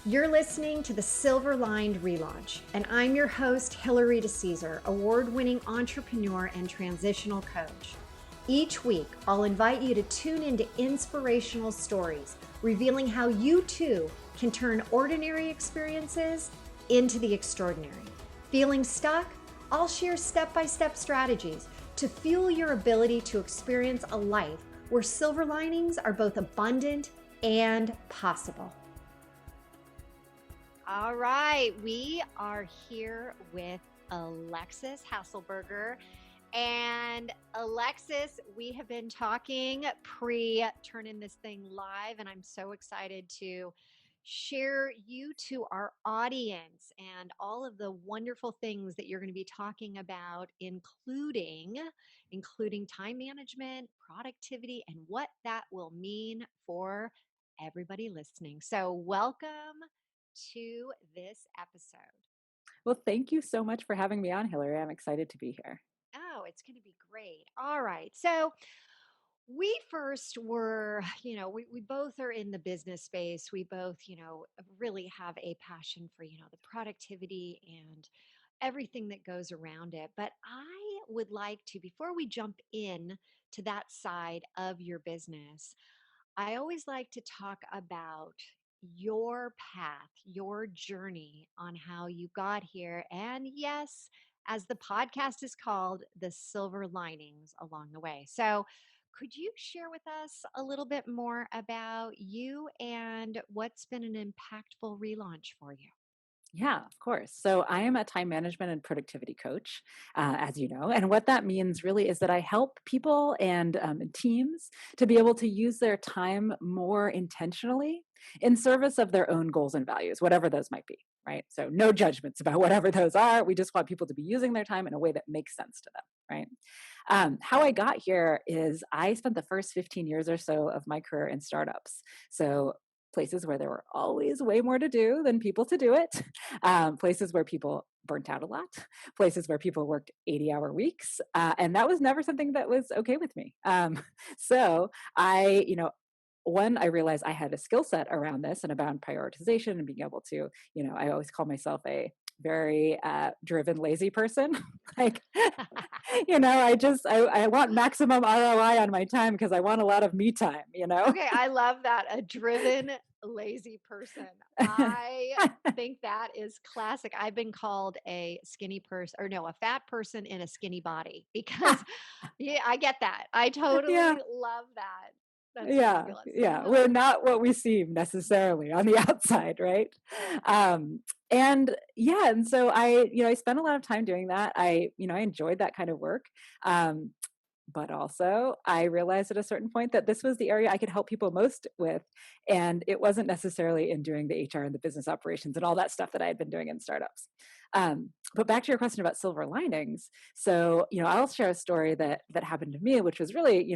You're listening to the Silver Lined Relaunch, and I'm your host, Hillary DeCesar, award-winning entrepreneur and transitional coach. Each week, I'll invite you to tune into inspirational stories, revealing how you too can turn ordinary experiences into the extraordinary. Feeling stuck? I'll share step-by-step strategies to fuel your ability to experience a life where silver linings are both abundant and possible. All right, we are here with Alexis Haselberger. And Alexis, we have been talking pre-turning this thing live, and I'm so excited to share you to our audience and all of the wonderful things that you're going to be talking about, including time management, productivity, and what that will mean for everybody listening. So welcome to this episode. Well, thank you so much for having me on, Hillary. I'm excited to be here. Oh, it's going to be great. All right. So we first were, we both are in the business space. We both, really have a passion for, the productivity and everything that goes around it. But I would like to, before we jump in to that side of your business, I always like to talk about your path, your journey on how you got here. And yes, as the podcast is called, the silver linings along the way. So, could you share with us a little bit more about you and what's been an impactful relaunch for you? Yeah, of course. So I am a time management and productivity coach, as you know. And what that means really is that I help people and teams to be able to use their time more intentionally in service of their own goals and values, whatever those might be, right? So no judgments about whatever those are. We just want people to be using their time in a way that makes sense to them, right? How I got here is I spent the first 15 years or so of my career in startups. So places where there were always way more to do than people to do it, places where people burnt out a lot, places where people worked 80-hour weeks. And that was never something that was okay with me. So I, one, I realized I had a skill set around this and about prioritization and being able to, I always call myself a very driven, lazy person. like, I want maximum ROI on my time because I want a lot of me time. Okay, I love that. A driven, lazy person. I think that is classic. I've been called a skinny person, or no, a fat person in a skinny body because, yeah, I get that. I totally yeah. love that. That's Yeah, fabulous. yeah. We're not what we seem necessarily on the outside, right? And so I spent a lot of time doing that. I enjoyed that kind of work. But also I realized at a certain point that this was the area I could help people most with. And it wasn't necessarily in doing the HR and the business operations and all that stuff that I had been doing in startups. But back to your question about silver linings. So, I'll share a story that happened to me, which was really,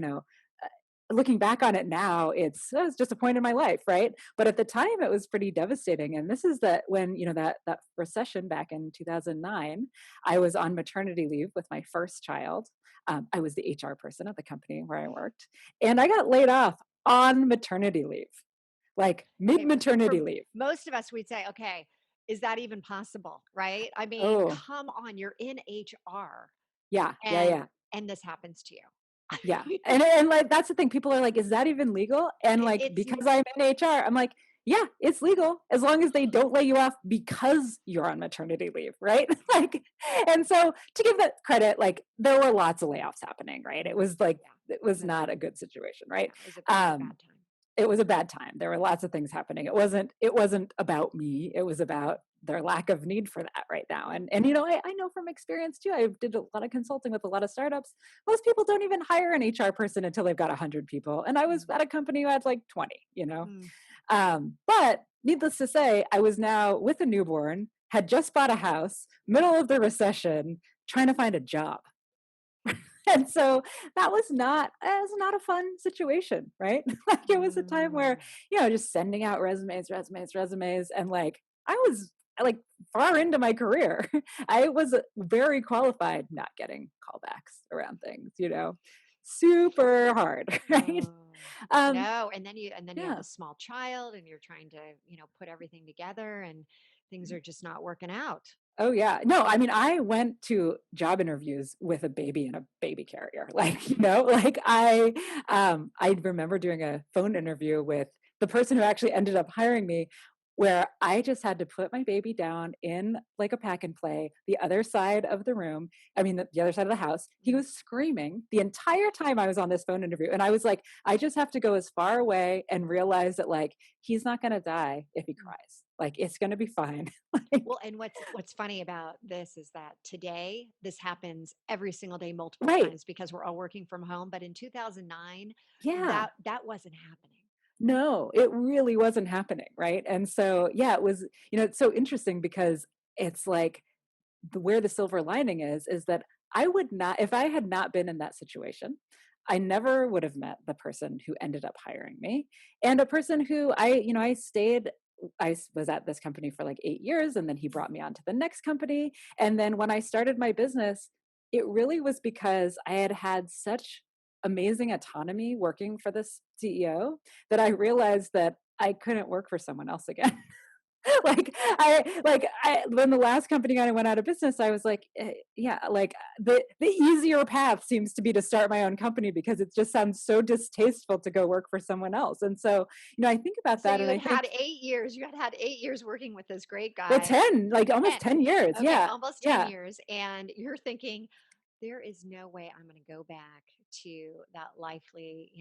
looking back on it now, it was just a point in my life, right? But at the time, it was pretty devastating. And this is that when that recession back in 2009, I was on maternity leave with my first child. I was the HR person at the company where I worked, and I got laid off on maternity leave, like mid Okay, maternity for leave. most of us, we'd say, okay, is that even possible? Right? I mean, Oh, come on, you're in HR yeah, yeah, and yeah. and this happens to Yeah. you. And like that's the thing. People are like, is that even legal? And like It's because I'm in HR, I'm like, yeah, it's legal as long as they don't lay you off because you're on maternity leave, right? like and so to give that credit, like there were lots of layoffs happening, right? It was like yeah, it was that's not right. a good situation, Yeah, right? it was a Um bad time. it was a bad time. There were lots of things happening. It wasn't about me. It was about their lack of need for that right now. And I know from experience too. I did a lot of consulting with a lot of startups. Most people don't even hire an HR person until they've got 100 people. And I was Mm, at a company who had like 20. mm. But needless to say, I was now with a newborn, had just bought a house, middle of the recession, trying to find a job. And so that was not a fun situation, right? Like it was a time where, Mm. just sending out resumes, and like I was like far into my career. I was very qualified, not getting callbacks around things. super hard, right? Oh, Um, no, and then you have yeah. a small child, and you're trying to, put everything together, and things are just not working out. Oh, yeah. No, I mean, I went to job interviews with a baby in a baby carrier. Like, like I remember doing a phone interview with the person who actually ended up hiring me, where I just had to put my baby down in like a pack and play the other side of the room. I mean, the other side of the house. He Mm, was screaming the entire time I was on this phone interview. And I was like, I just have to go as far away and realize that like he's not going to die if he mm. cries. Like, it's going to be fine. Well, and what's funny about this is that today this happens every single day, multiple Right. times because we're all working from home. But in 2009, Yeah. that wasn't happening. No, it really wasn't happening, right? And so, yeah, it was, it's so interesting because it's like where the silver lining is that I would not, if I had not been in that situation, I never would have met the person who ended up hiring me, and a person who I stayed. Was at this company for like 8 years, and then he brought me on to the next company. And then when I started my business, it really was because I had had such amazing autonomy working for this CEO that I realized that I couldn't work for someone else again. I when the last company I went out of business, I was like, yeah, like the easier path seems to be to start my own company because it just sounds so distasteful to go work for someone else. And so, I think about So that you and I had think, had 8 years. You had 8 years working with this great well, guy. 10, like almost 10. 10 years. Okay, Yeah. almost 10 Yeah. years. And you're thinking, there is no way I'm going to go back to that lively,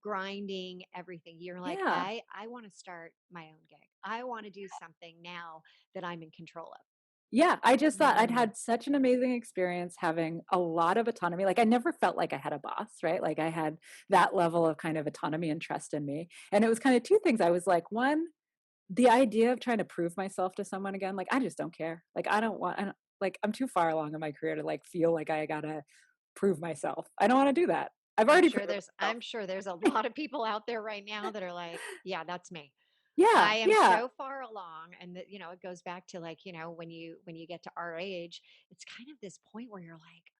grinding everything. You're like, Yeah. I want to start my own gig. I want to do something now that I'm in control of. Yeah, I just thought I'd Mm, had such an amazing experience having a lot of autonomy. Like, I never felt like I had a boss, right? Like, I had that level of kind of autonomy and trust in me. And it was kind of two things. I was like, one, the idea of trying to prove myself to someone again, like, I just don't care. Like, I don't, like, I'm too far along in my career to like feel like I gotta prove myself. I don't want to do that. I've I'm already sure proven there's myself. I'm sure there's a lot of people out there right now that are like, yeah, that's me. Yeah, I am yeah, so far along, and that, it goes back to, like, when you get to our age, it's kind of this point where you're like,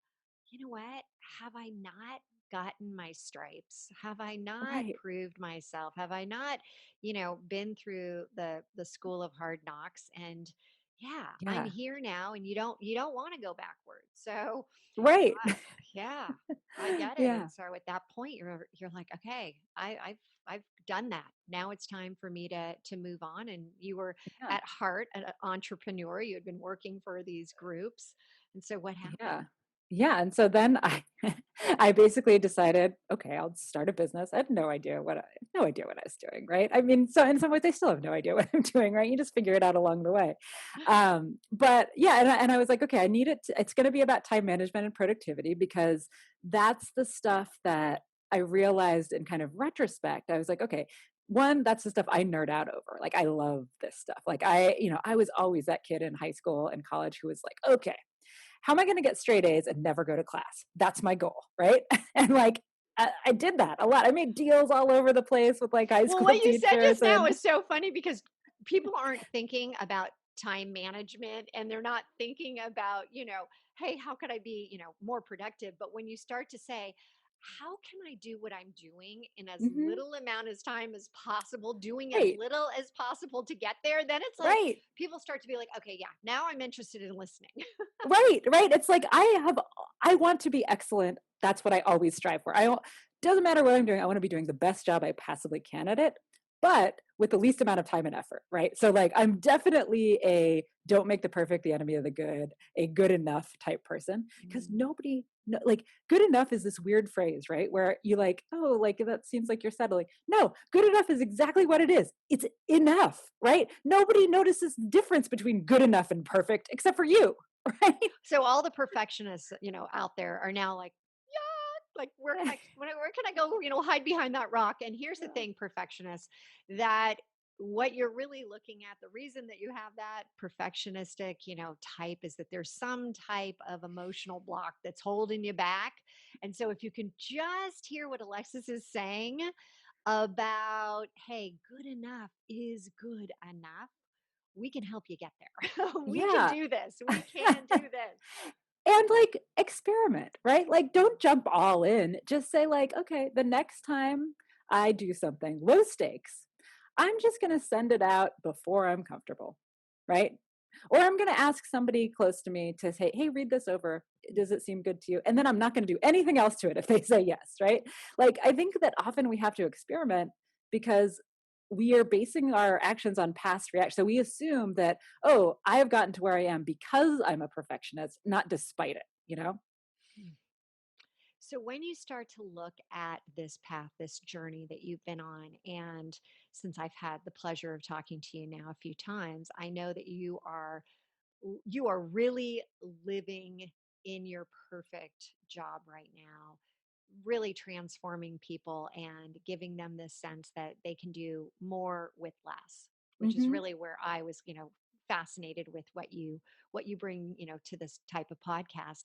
you know what? Have I not gotten my stripes? Have I not right. proved myself? Have I not, been through the school of hard knocks? And yeah, I'm Yeah, here now, and you don't want to go backwards. So right. yeah, I get it. Yeah, And so at that point, you're like, okay, I've done that. Now it's time for me to move on. And you were yeah. at heart an entrepreneur. You had been working for these groups. And so what happened? Yeah. Yeah, and so then I I basically decided, okay, I'll start a business. I had no idea what I was doing, right? I mean, so in some ways I still have no idea what I'm doing, right? You just figure it out along the way. But yeah, and I was like, okay, I need it's going to be about time management and productivity because that's the stuff that I realized in kind of retrospect. I was like, okay, one, that's the stuff I nerd out over. Like, I love this stuff. Like, I was always that kid in high school and college who was like, okay, how am I going to get straight A's and never go to class? That's my goal, right? And like, I did that a lot. I made deals all over the place with like high Well, school what you said teachers just now and is so funny because people aren't thinking about time management, and they're not thinking about, hey, how could I be, more productive? But when you start to say, how can I do what I'm doing in as mhm, little amount of time as possible, doing as right, little as possible to get there, then it's like right, people start to be like, okay, yeah, now I'm interested in listening. right, right. It's like I want to be excellent. That's what I always strive for. Doesn't matter what I'm doing. I want to be doing the best job I possibly can at it, but with the least amount of time and effort, right? So like, I'm definitely a don't make the perfect the enemy of the good, a good enough type person because Mm. nobody no, like, good enough is this weird phrase, right? Where you like, oh, like that seems like you're settling. No, good enough is exactly what it is. It's enough, right? Nobody notices the difference between good enough and perfect except for you, right? So all the perfectionists, out there are now like, like where can I go, hide behind that rock? And here's the thing, perfectionist, that what you're really looking at, the reason that you have that perfectionistic, type, is that there's some type of emotional block that's holding you back. And so if you can just hear what Alexis is saying about, hey, good enough is good enough, we can help you get there. We can Yeah. do this. We can do this. and like experiment, right? Like don't jump all in. Just say like, okay, the next time I do something low stakes, I'm just going to send it out before I'm comfortable, right? Or I'm going to ask somebody close to me to say, hey, read this over. Does it seem good to you? And then I'm not going to do anything else to it if they say yes, right? Like, I think that often we have to experiment because we are basing our actions on past reactions. So we assume that, oh, I have gotten to where I am because I'm a perfectionist, not despite it, you know? Mm. So, when you start to look at this path, this journey that you've been on, and since I've had the pleasure of talking to you now a few times, I know that you are really living in your perfect job right now, really transforming people and giving them this sense that they can do more with less, which is Hmm. really where I was, fascinated with what you bring, to this type of podcast.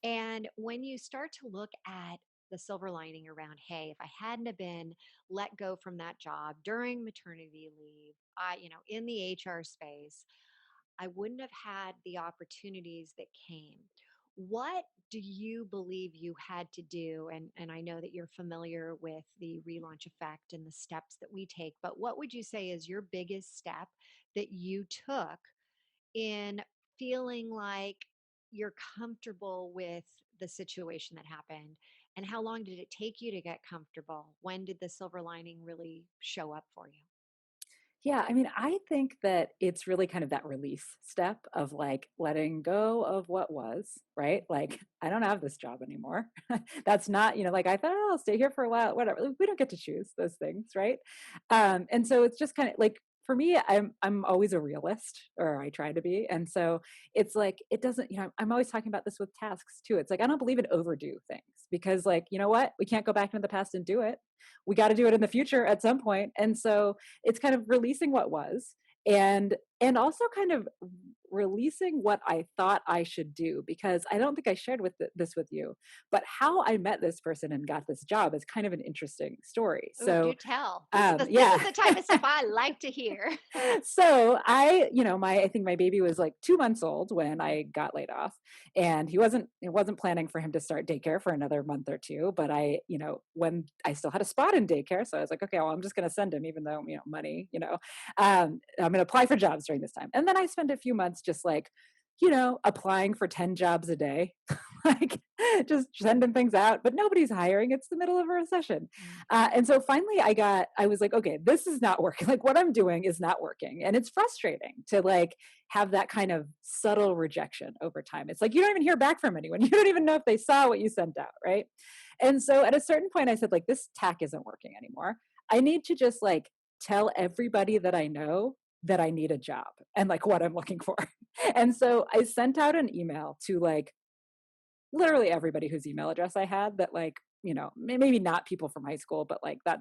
And when you start to look at the silver lining around, hey, if I hadn't have been let go from that job during maternity leave, in the HR space, I wouldn't have had the opportunities that came. What do you believe you had to do? And I know that you're familiar with the relaunch effect and the steps that we take, but what would you say is your biggest step that you took in feeling like you're comfortable with the situation that happened? And how long did it take you to get comfortable? When did the silver lining really show up for you? Yeah, I mean, I think that it's really kind of that release step of like letting go of what was, right? Like, I don't have this job anymore. That's not, like I thought, oh, I'll stay here for a while, whatever. Like, we don't get to choose those things, right? And so it's just kind of like for me, I'm always a realist, or I try to be. And so it's like it doesn't, I'm always talking about this with tasks too. It's like I don't believe in overdo things because, like, you know what? We can't go back into the past and do it. We got to do it in the future at some point. And so it's kind of releasing what was, and also kind of releasing what I thought I should do, because I don't think I shared this with you, but how I met this person and got this job is kind of an interesting story. Oh, do So tell. This is yeah. the type of stuff I like to hear. So I think my baby was like 2 months old when I got laid off, and it wasn't planning for him to start daycare for another month or two. But when I still had a spot in daycare, so I was like, okay, well, I'm just going to send him, even though money, I'm going to apply for jobs during this time, and then I spent a few months just like, applying for 10 jobs a day, like just sending things out, but nobody's hiring. It's the middle of a recession. Mm. And so finally I was like, okay, this is not working. Like what I'm doing is not working. And it's frustrating to like have that kind of subtle rejection over time. It's like, you don't even hear back from anyone. You don't even know if they saw what you sent out. Right. And so at a certain point I said, like, this tack isn't working anymore. I need to just like tell everybody that I know that I need a job and like what I'm looking for. And so I sent out an email to like literally everybody whose email address I had, that like, maybe not people from high school, but like that,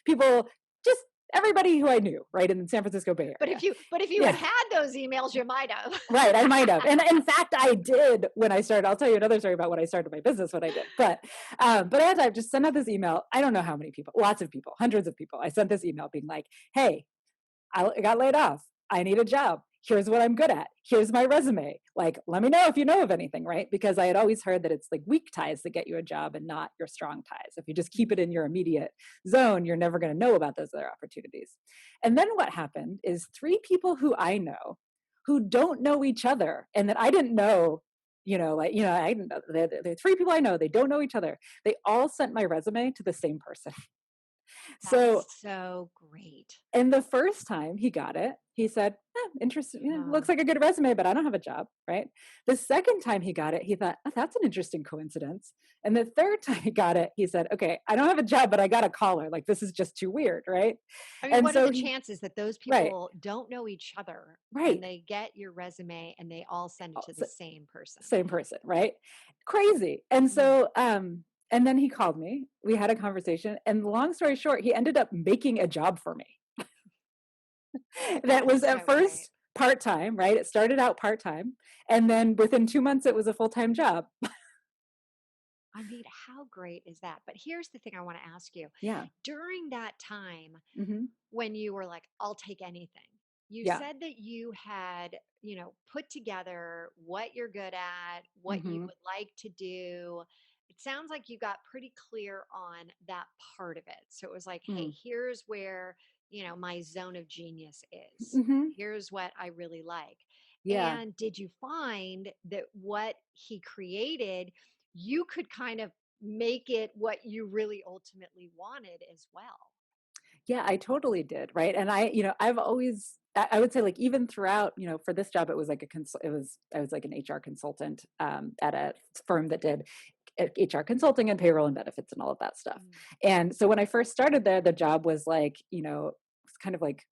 people, just everybody who I knew, right, in the San Francisco Bay But Area. if you had Yeah, had those emails, you might have. right. I might have, and in fact, I did when I started. I'll tell you another story about when I started my business. What I did, but I just sent out this email. I don't know how many people, lots of people, hundreds of people. I sent this email being like, "Hey, I got laid off. I need a job. Here's what I'm good at. Here's my resume. Like, let me know if you know of anything," right? Because I had always heard that it's like weak ties that get you a job and not your strong ties. If you just keep it in your immediate zone, you're never going to know about those other opportunities. And then what happened is three people who I know who don't know each other and that I didn't know, I didn't know, the three people I know, they don't know each other. They all sent my resume to the same person. So That's so great. and the first time he got it, he said, interesting. Yeah, looks Oh, like a good resume, but I don't have a job. Right. The second time he got it, he thought, oh, that's an interesting coincidence. And the third time he got it, he said, okay, I don't have a job, but I got a caller. Like, this is just too weird. Right. I mean, And what are so the he, chances that those right, people don't know each other and right. they get your resume and they all send it Oh, to the same person? same person. Right. Crazy. And Mm, so, and then he called me. We had a conversation. And long story short, he ended up making a job for me that that is was at so great. first part time, right? It started out part time. And then within 2 months, it was a full time job. I mean, how great is that? But here's the thing I want to ask you. Yeah. During that time Hmm. when you were like, I'll take anything, You Yeah. said that you had, put together what you're good at, what you Hmm. would like to do. It sounds like you got pretty clear on that part of it. So it was like, hey, Mm. here's where, my zone of genius is. Hmm. Here's what I really like. Yeah. And did you find that what he created, you could kind of make it what you really ultimately wanted as well? Yeah, I totally did, right? And I've always I would say like even throughout, for this job, it was like it was I was like an HR consultant at a firm that did HR consulting and payroll and benefits and all of that stuff. Mm, And so when I first started there, the job was like, it's kind of like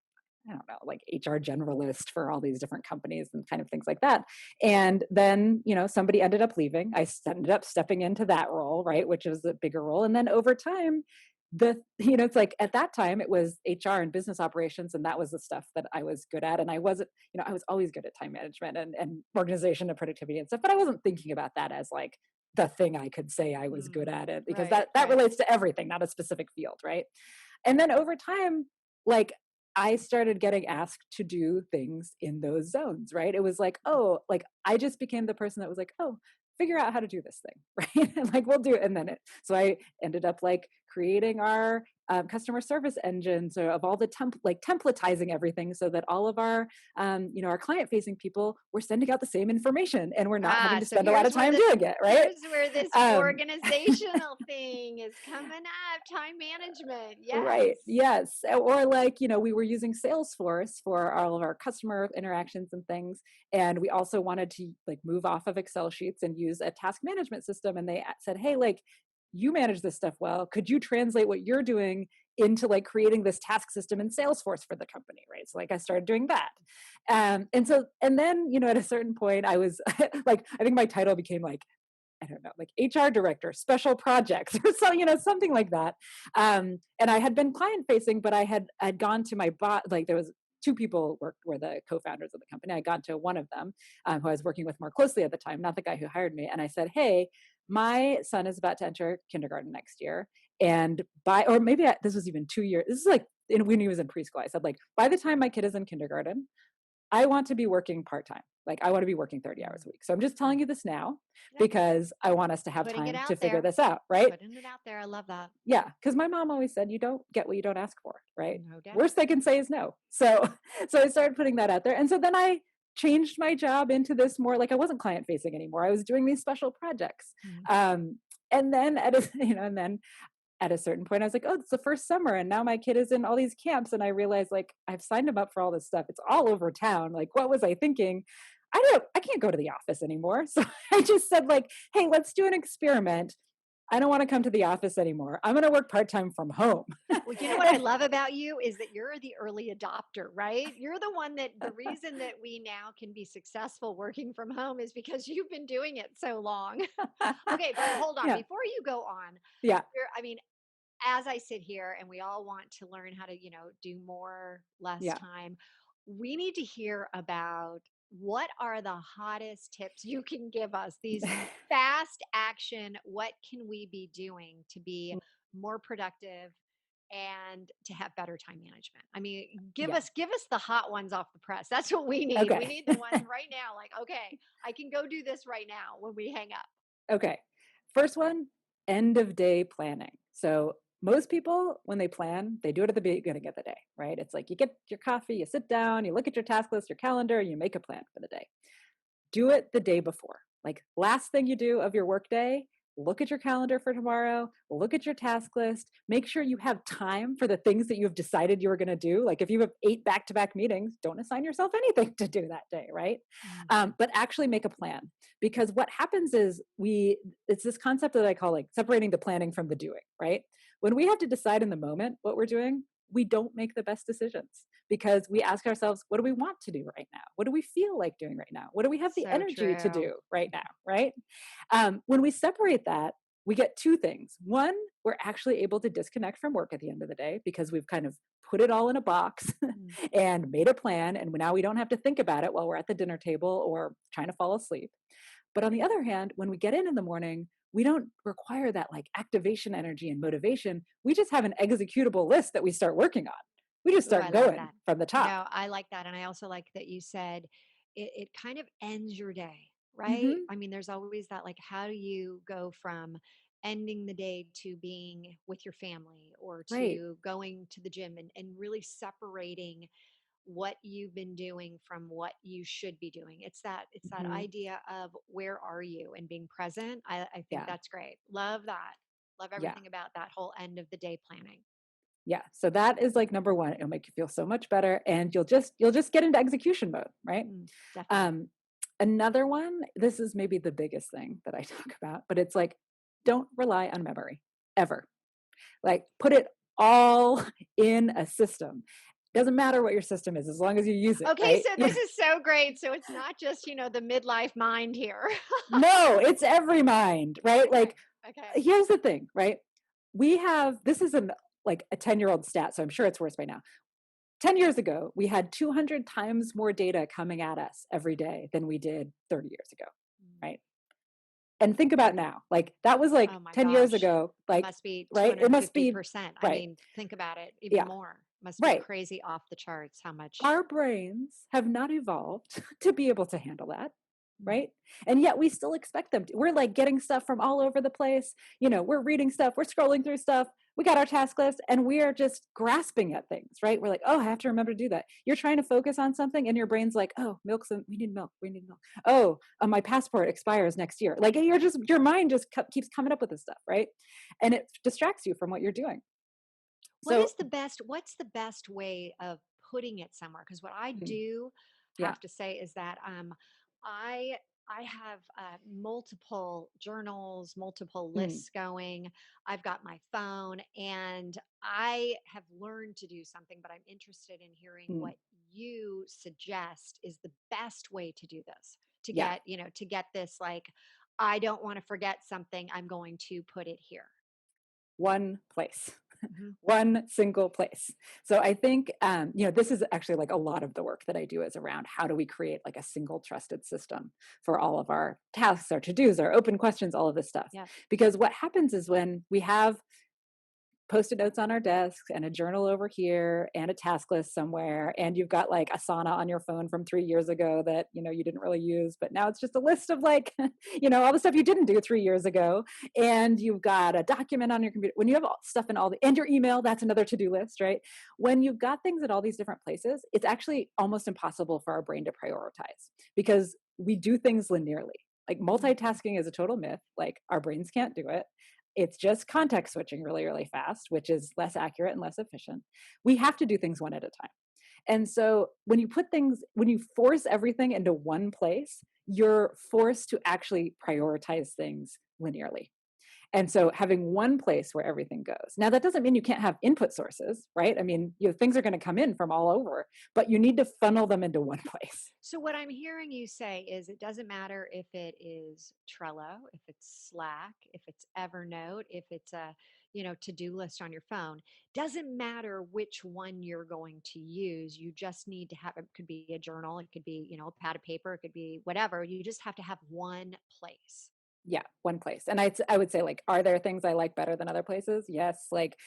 I don't know, like HR generalist for all these different companies and kind of things like that. And then, somebody ended up leaving. Ended up stepping into that role, right, which is a bigger role. And then over time, it's like at that time it was HR and business operations, and that was the stuff that I was good at. And I wasn't, I was always good at time management and organization and productivity and stuff, but I wasn't thinking about that as like the thing I could say I was good mm. at it, because Right, that right. relates to everything, not a specific field, right? And then over time, like I started getting asked to do things in those zones, right? It was like, oh, like I just became the person that was like, oh, figure out how to do this thing, right? And like we'll do it. And then so I ended up like creating our customer service engine, so of all the templatizing everything so that all of our our client facing people were sending out the same information and we're not having Ah, to so spend a lot of time doing it, right? here's where this um, organizational thing is coming up, time management. Right. Yes. Yes. Or like, we were using Salesforce for all of our customer interactions and things. And we also wanted to like move off of Excel sheets and use a task management system. And they said, hey, like you manage this stuff well. Could you translate what you're doing into like creating this task system in Salesforce for the company? Right. So like I started doing that. And then, at a certain point I was like, I think my title became like, I don't know, like HR director, special projects, or so, something like that. And I had been client facing, but I had gone to my boss. Like there was two people were the co-founders of the company. I got to one of them, who I was working with more closely at the time, not the guy who hired me. And I said, hey, my son is about to enter kindergarten next year, and or maybe this was even 2 years. This is like when he was in preschool. I said, like, by the time my kid is in kindergarten, I want to be working part time. Like I want to be working 30 hours Mm, a week. So I'm just telling mm. you this now Yep. because I want us to have Putting it time to out figure there. this out, right? Putting it out there. I love that. Yeah, because my mom always said you don't get what you don't ask for, right? No doubt. Worst they can say is no. So so I started putting that out there. And so then I changed my job into this more like I wasn't client facing anymore. I was doing these special projects. Mm. Um and then at a and then at a certain point I was like, oh, it's the first summer and now my kid is in all these camps, and I realized like I've signed him up for all this stuff. It's all over town. Like what was I thinking? I can't go to the office anymore. So I just said like, hey, let's do an experiment. I don't want to come to the office anymore. I'm going to work part-time from home. Well, you know what I love about you is that you're the early adopter, right? You're the one that the reason that we now can be successful working from home is because you've been doing it so long. Okay, but hold on. Yeah. Before you go on, Yeah. I mean, as I sit here and we all want to learn how to, do more, less Yeah. time, we need to hear about what are the hottest tips you can give us, these fast action, what can we be doing to be more productive and to have better time management? I mean, Yeah. give us the hot ones off the press. That's what we need. We Okay. need the ones right now, like, okay, I can go do this right now when we hang up. Okay. First one, end of day planning. So most people, when they plan, they do it at the beginning of the day, right? It's like you get your coffee, you sit down, you look at your task list, your calendar, you make a plan for the day. Do it the day before. Like last thing you do of your workday, look at your calendar for tomorrow, look at your task list, make sure you have time for the things that you've decided you were going to do. Like if you have 8 back-to-back meetings, don't assign yourself anything to do that day, right? Mhm. But actually make a plan, because what happens is it's this concept that I call like separating the planning from the doing, right? When we have to decide in the moment what we're doing, we don't make the best decisions because we ask ourselves, what do we want to do right now? What do we feel like doing right now? What do we have the So energy to true. do right now? Right. When we separate that, we get two things. One, we're actually able to disconnect from work at the end of the day because we've kind of put it all in a box Mm. and made a plan. And now we don't have to think about it while we're at the dinner table or trying to fall asleep. But on the other hand, when we get in the morning, we don't require that like activation energy and motivation. We just have an executable list that we start working on. We just Ooh, I start like going that. from the top. No, I like that. And I also like that you said it kind of ends your day, right? Hmm. I mean, there's always that like, how do you go from ending the day to being with your family or Right. to going to the gym and really separating what you've been doing from what you should be doing. It's that Hmm. idea of where are you and being present. I think Yeah. that's great. Love that. Love Yeah. everything about that whole end of the day planning. Yeah. So that is like number one. It'll make you feel so much better and you'll just get into execution mode, right? Definitely. Um, Another one, this is maybe the biggest thing that I talk about, but it's like, don't rely on memory ever. Like, put it all in a system. Doesn't matter what your system is as long as you use it, Okay, right? so this is so great. So it's not just, the midlife mind here. No, it's every mind, right? Like, Okay. Okay. here's the thing, right? We have this is an like a 10-year-old stat, so I'm sure it's worse by now. 10 years ago, we had 200 times more data coming at us every day than we did 30 years ago, Mm. right? And think about now, like that was like Oh my 10 years gosh. ago, like, Must be right? It must be 250%. I right. mean, think about it even Yeah, more. Must be right. crazy off the charts how much. Our brains have not evolved to be able to handle that, Mm. right? And yet we still expect them to. We're like getting stuff from all over the place. We're reading stuff, we're scrolling through stuff. We got our task list and we are just grasping at things, right? We're like, oh, I have to remember to do that. You're trying to focus on something and your brain's like, oh, we need milk, we need milk. Oh, my passport expires next year. Like your mind just keeps coming up with this stuff, right? And it distracts you from what you're doing. So, What's the best way of putting it somewhere? Because what I mm, do yeah. have to say is that I I have multiple journals, multiple Mm, lists going. I've got my phone, and I have learned to do something, but I'm interested in hearing mm, what you suggest is the best way to do this yeah. to get this like I don't want to forget something. I'm going to put it here. One place. Mhm. One single place. So I think, this is actually like a lot of the work that I do is around how do we create like a single trusted system for all of our tasks, our to-dos, our open questions, all of this stuff. Yep. Because what happens is when we have post-it notes on our desks and a journal over here and a task list somewhere and you've got like Asana on your phone from 3 years ago that you didn't really use, but now it's just a list of like all the stuff you didn't do 3 years ago, and you've got a document on your computer. When you have stuff in and your email, that's another to-do list, right? When you've got things at all these different places, it's actually almost impossible for our brain to prioritize because we do things linearly. Like, Mhm. multitasking is a total myth. Like, our brains can't do it. It's just context switching really, really fast, which is less accurate and less efficient. We have to do things one at a time. And so when you force everything into one place, you're forced to actually prioritize things linearly. And so having one place where everything goes. Now, that doesn't mean you can't have input sources, right? I mean, things are going to come in from all over, but you need to funnel them into one place. So what I'm hearing you say is it doesn't matter if it is Trello, if it's Slack, if it's Evernote, if it's a, to-do list on your phone. Doesn't matter which one you're going to use. You just need to have it could be a journal, it could be, a pad of paper, it could be whatever. You just have to have one place. Yeah, one place. And I would say, like, are there things I like better than other places? Yes. Like,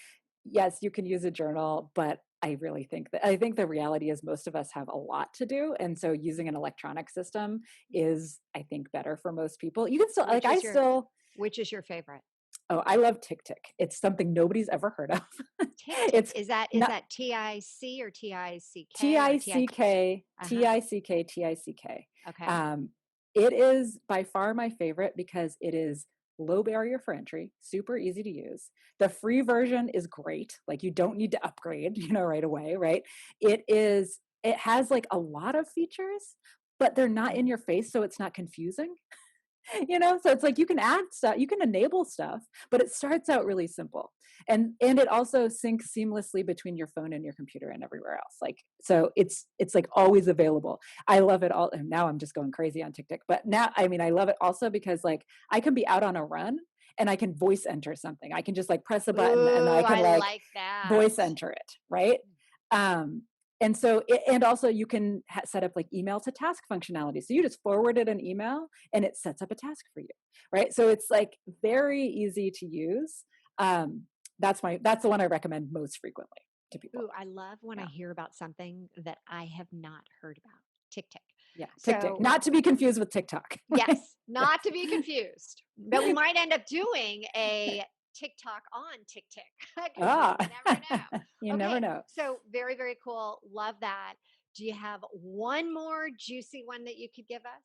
yes, you can use a journal, but I think the reality is most of us have a lot to do. And so using an electronic system is, I think, better for most people. You can still like Which I is your still which is your favorite? oh, I love TickTick. It's something nobody's ever heard of. Tick tick. It's Is not that TIC or TICK or TIK? Tick, Uh-huh. Tick. Okay. Um, it is by far my favorite because it is low barrier for entry, super easy to use. The free version is great. Like, you don't need to upgrade, right away, right? It has like a lot of features, but they're not in Mhm. your face, so it's not confusing. So it's like you can add stuff, you can enable stuff, but it starts out really simple. And it also syncs seamlessly between your phone and your computer and everywhere else. Like, so it's like always available. I love it all. And now I'm just going crazy on TikTok, but now, I mean, I love it also because, like, I can be out on a run and I can voice enter something. I can just like press a button and I Ooh, can I like like that. voice enter it, right? um and also you can set up like email to task functionality, so you just forwarded an email and it sets up a task for you, right? So it's like very easy to use. um that's the one I recommend most frequently. to people. Ooh, I love when I Yeah. hear about something that I have not heard about. Tick tick. Yeah. TikTok, So, not to be confused with TikTok. Right? yes, not to be confused, but we might end up doing a TikTok on tick tick because you Ah, never you know. never Okay, know. so very, very cool. Love that. Do you have one more juicy one that you could give us?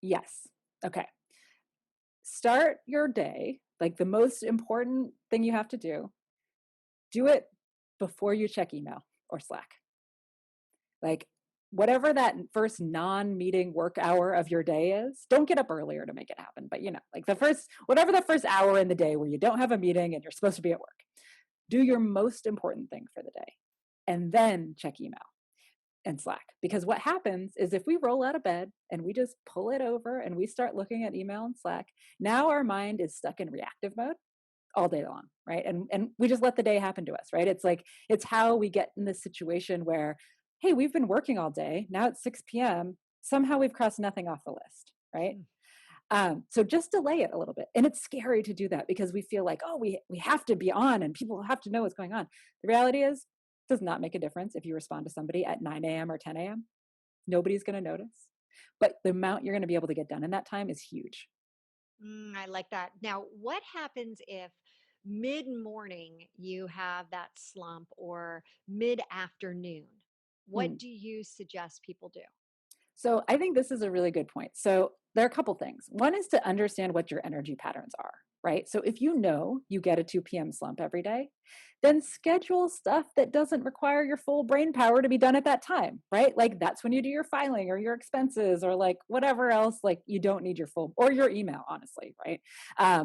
Yes. Okay. Start your day. Like the most important thing you have to do it before you check email or Slack. Like whatever that first non-meeting work hour of your day is, don't get up earlier to make it happen. But like the first, whatever the first hour in the day where you don't have a meeting and you're supposed to be at work, do your most important thing for the day and then check email and Slack. Because what happens is if we roll out of bed and we just pull it over and we start looking at email and Slack, now our mind is stuck in reactive mode all day long, right? And we just let the day happen to us, right? It's like it's how we get in this situation where, hey, we've been working all day. Now it's 6 p.m. Somehow we've crossed nothing off the list, right? Hmm. So just delay it a little bit. And it's scary to do that because we feel like, oh, we have to be on and people have to know what's going on. The reality is, it does not make a difference if you respond to somebody at 9 a.m. or 10 a.m. Nobody's going to notice. But the amount you're going to be able to get done in that time is huge. I like that. Now, what happens if mid morning you have that slump or mid afternoon? What Mm. do you suggest people do? So I think this is a really good point. So there are a couple things. One is to understand what your energy patterns are, right? So if you know you get a 2 p.m. slump every day, then schedule stuff that doesn't require your full brain power to be done at that time, right? Like that's when you do your filing or your expenses or like whatever else, like you don't need your full, or your email, honestly, right?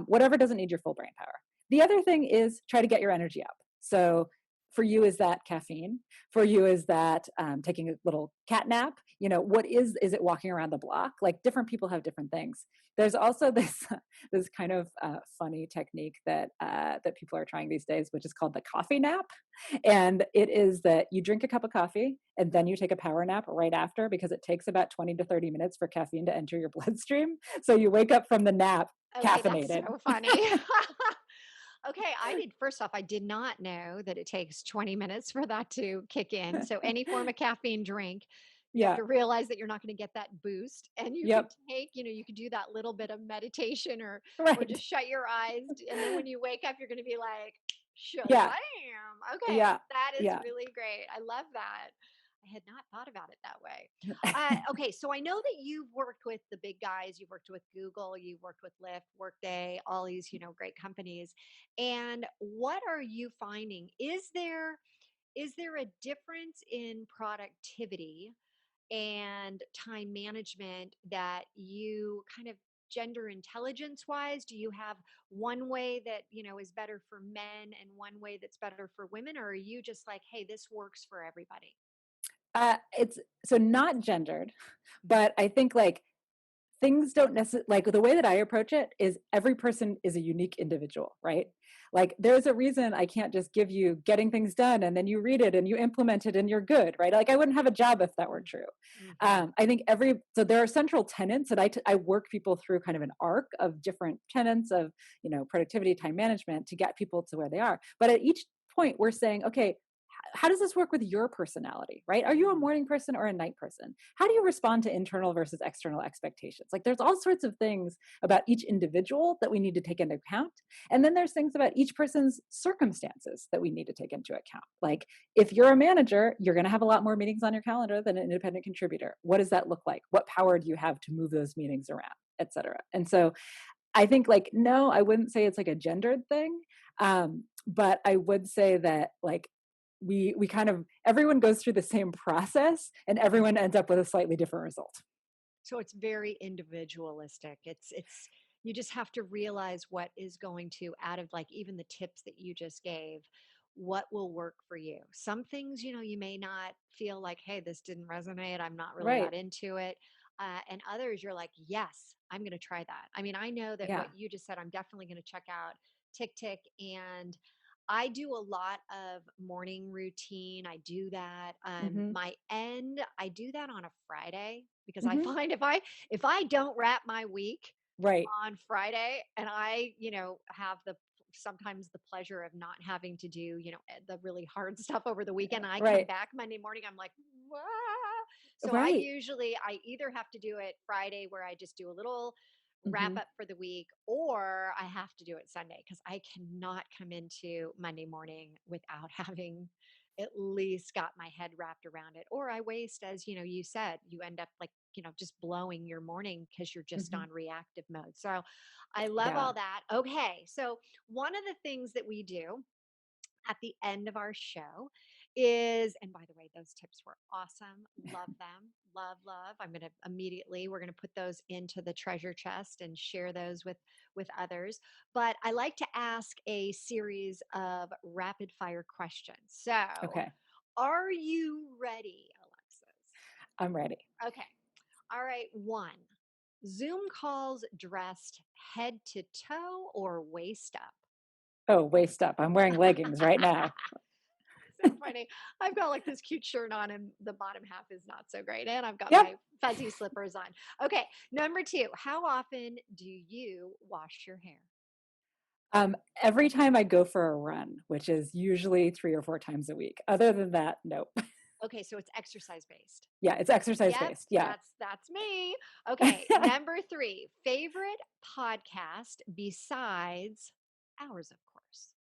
Whatever doesn't need your full brain power. The other thing is try to get your energy up. So for you, is that caffeine? For you, is that taking a little cat nap? What is it walking around the block? Like different people have different things. There's also this this kind of funny technique that people are trying these days, which is called the coffee nap. And it is that you drink a cup of coffee and then you take a power nap right after because it takes about 20 to 30 minutes for caffeine to enter your bloodstream. So you wake up from the nap Okay, that's caffeinated. so funny. Okay, first off, I did not know that it takes 20 minutes for that to kick in. So, any form of caffeine drink, you have Yeah. to realize that you're not going to get that boost. And you could Yep. you could do that little bit of meditation or Right. just shut your eyes. And then when you wake up, you're going to be like, Yeah. Shazam. Okay, Yeah. that is Yeah. really great. I love that. I had not thought about it that way. Okay, so I know that you've worked with the big guys. You've worked with Google, you've worked with Lyft, Workday, all these, great companies. And what are you finding? Is there a difference in productivity and time management that you kind of gender intelligence wise, do you have one way that, is better for men and one way that's better for women, or are you just like, hey, this works for everybody? It's so not gendered, but I think like things don't necessarily, like the way that I approach it is every person is a unique individual, right? Like there's a reason I can't just give you getting things done and then you read it and you implement it and you're good, right? Like I wouldn't have a job if that were true. Mm-hmm. I think so there are central tenets that I work people through kind of an arc of different tenets of, productivity, time management to get people to where they are. But at each point we're saying, okay, how does this work with your personality, right? Are you a Mm. morning person or a night person? How do you respond to internal versus external expectations? Like there's all sorts of things about each individual that we need to take into account. And then there's things about each person's circumstances that we need to take into account. Like if you're a manager, you're going to have a lot more meetings on your calendar than an independent contributor. What does that look like? What power do you have to move those meetings around, et cetera? And so I think like, no, I wouldn't say it's like a gendered thing. But I would say that like we kind of everyone goes through the same process and everyone ends up with a slightly different result. So it's very individualistic. It's you just have to realize what is going to, out of like even the tips that you just gave, what will work for you. Some things, you may not feel like, hey, this didn't resonate. I'm not really Right. that into it. And others, you're like, yes, I'm going to try that. I mean, I know that Yeah. what you just said, I'm definitely going to check out Tick Tick. And I do a lot of morning routine. I do that. Hmm. I do that on a Friday because I Hmm. find if I don't wrap my week Right. on Friday and I, have the sometimes the pleasure of not having to do, the really hard stuff over the weekend. I come Right. back Monday morning, I'm like, wow. So Right. I either have to do it Friday where I just do a little wrap Hmm. up for the week, or I have to do it Sunday because I cannot come into Monday morning without having at least got my head wrapped around it. Or I waste, as you said, you end up like, just blowing your morning because you're just Hmm. on reactive mode. So I love Yeah. all that. Okay. So one of the things that we do at the end of our show is, and by the way, those tips were awesome. Love them. Love, love. We're going to put those into the treasure chest and share those with others. But I like to ask a series of rapid fire questions. So, Okay. are you ready, Alexis? I'm ready. Okay. All right. One, Zoom calls dressed head to toe or waist Oh, waist up. I'm wearing leggings right now. up? So funny. I've got like this cute shirt on, and the bottom half is not so great. And I've got Yep. my fuzzy slippers on. Okay. Number two, how often do you wash your hair? Every time I go for a run, which is usually 3 or 4 times a week. Other than that, nope. Okay. So it's exercise based. Yeah, it's exercise Yep. based. Yeah. That's me. Okay. Number three, favorite podcast besides ours, of course.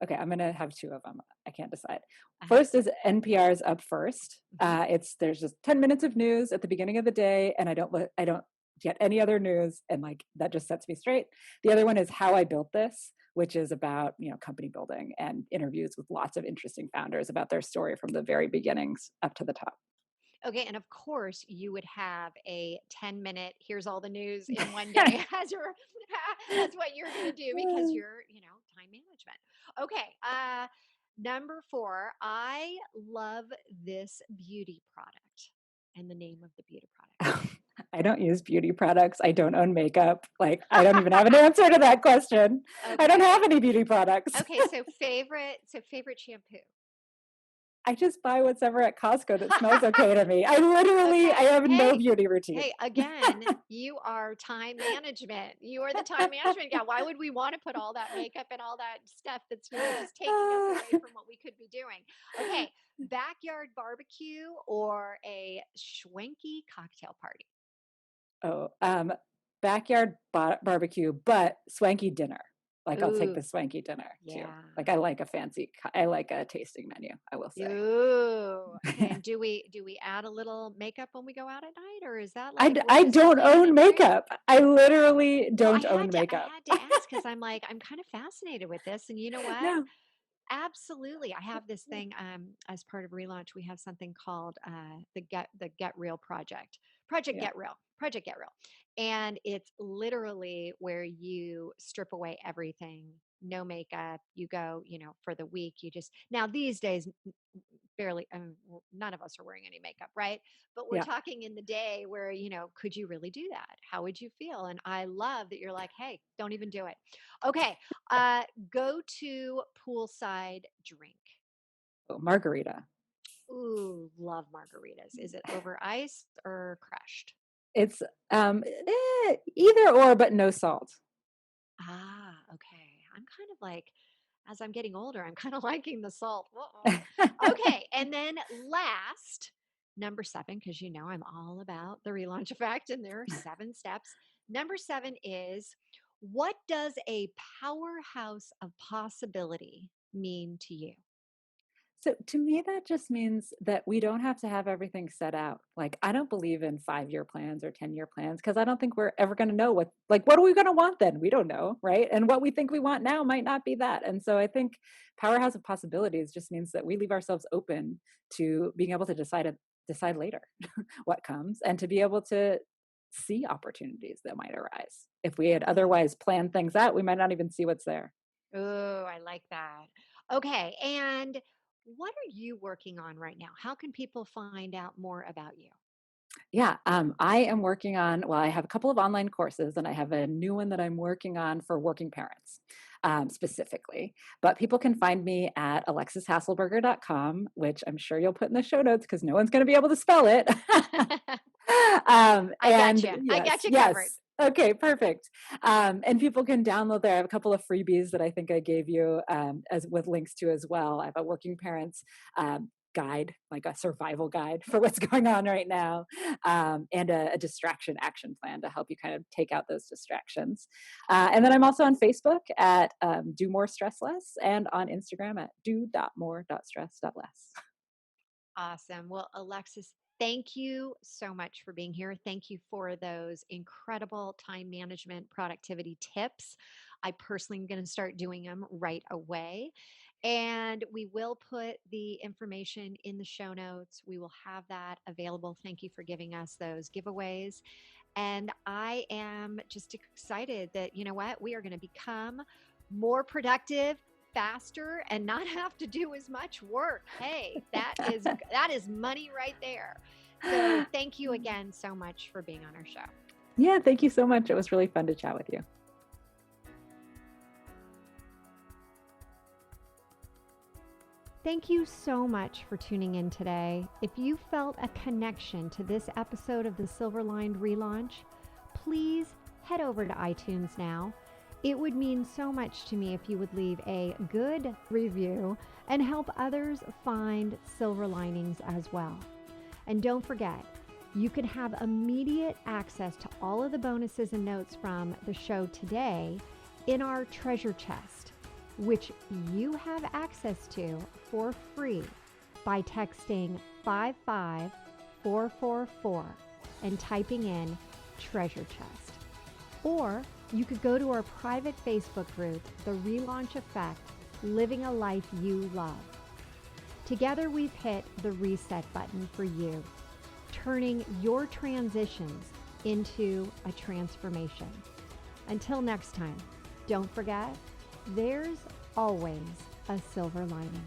Okay, I'm gonna have two of them. I can't decide. Uh-huh. First is NPR's Up First. Hmm. It's there's just 10 minutes of news at the beginning of the day, and I don't get any other news, and like that just sets me straight. The other one is How I Built This, which is about company building and interviews with lots of interesting founders about their story from the very beginnings up to the top. Okay, and of course, you would have a 10-minute, here's all the news in one day as your as what you're going to do because you're, time management. Okay, number 4, I love this beauty product and the name of the beauty I don't use beauty products. I don't own makeup. Like, I don't even have an product. answer to that question. I don't have Okay. any beauty products. Okay, so favorite shampoo. I just buy what's ever at Costco that smells okay to me. I Okay. have no Hey, beauty routine. hey, again, you are time management. You are the time management guy. Why would we want to put all that makeup and all that stuff that's, just taking us away from what we could be doing? Okay, backyard barbecue or a schwanky cocktail party? Oh, backyard barbecue, but swanky dinner. Like, I'll take Ooh, the swanky dinner too. yeah. Like, I like a tasting menu, I will say. Ooh. Okay, and do we add a little makeup when we go out at night, or is that I, like we're I just don't clean own and free? makeup. I literally Well, I don't own had to I makeup. had to ask because I'm like, I'm kind of fascinated with this. And you know what? No. Absolutely. I have this thing as part of relaunch, we have something called the Get Real Project. Project Yeah. Get Real. Project Get Real. And it's literally where you strip away everything, no makeup. You go, for the week, you just now these days barely, none of us are wearing any makeup, right? But we're Yeah. talking in the day where, could you really do that? How would you feel? And I love that you're like, hey, don't even do it. Okay. Uh, Go to poolside drink. Oh, margarita. Ooh, love margaritas. Is it over ice or crushed? It's either or, but no salt. Ah, okay. I'm kind of like, as I'm getting older, I'm kind of liking the salt. Uh-oh. Okay. And then last, number seven, because I'm all about the relaunch effect and there are 7 steps. Number 7 is, what does a powerhouse of possibility mean to you? So to me, that just means that we don't have to have everything set out. Like, I don't believe in 5-year plans or 10-year plans because I don't think we're ever going to know what are we going to want then? We don't know. Right. And what we think we want now might not be that. And so I think powerhouse of possibilities just means that we leave ourselves open to being able to decide later what comes and to be able to see opportunities that might arise. If we had Yeah. otherwise planned things out, we might not even see what's there. Oh, I like that. Okay. And what are you working on right now? How can people find out more about you? Yeah, I am working on, well, I have a couple of online courses and I have a new one that I'm working on for working parents specifically. But people can find me at alexishaselberger.com, which I'm sure you'll put in the show notes because no one's going to be able to spell it. I got And you. I got yes, you yes, covered. Okay, perfect. And people can download there. I have a couple of freebies that I think I gave you as with links to as well. I have a working parents guide, like a survival guide for what's going on right now, and a distraction action plan to help you kind of take out those distractions. And then I'm also on Facebook at Do More Stress Less, and on Instagram at do.more.stress.less. Awesome. Well, Alexis, thank you so much for being here. Thank you for those incredible time management productivity tips. I personally am going to start doing them right away. And we will put the information in the show notes. We will have that available. Thank you for giving us those giveaways. And I am just excited that, you know what, we are going to become more productive faster and not have to do as much work. Hey, that is money right there. So thank you again so much for being on our show. Yeah, thank you so much. It was really fun to chat with you. Thank you so much for tuning in today. If you felt a connection to this episode of the Silverlined relaunch, please head over to iTunes now. It would mean so much to me if you would leave a good review and help others find silver linings as well. And don't forget, you can have immediate access to all of the bonuses and notes from the show today in our treasure chest, which you have access to for free by texting 55444 and typing in treasure chest. Or you could go to our private Facebook group, The Relaunch Effect, Living a Life You Love. Together we've hit the reset button for you, turning your transitions into a transformation. Until next time, don't forget, there's always a silver lining.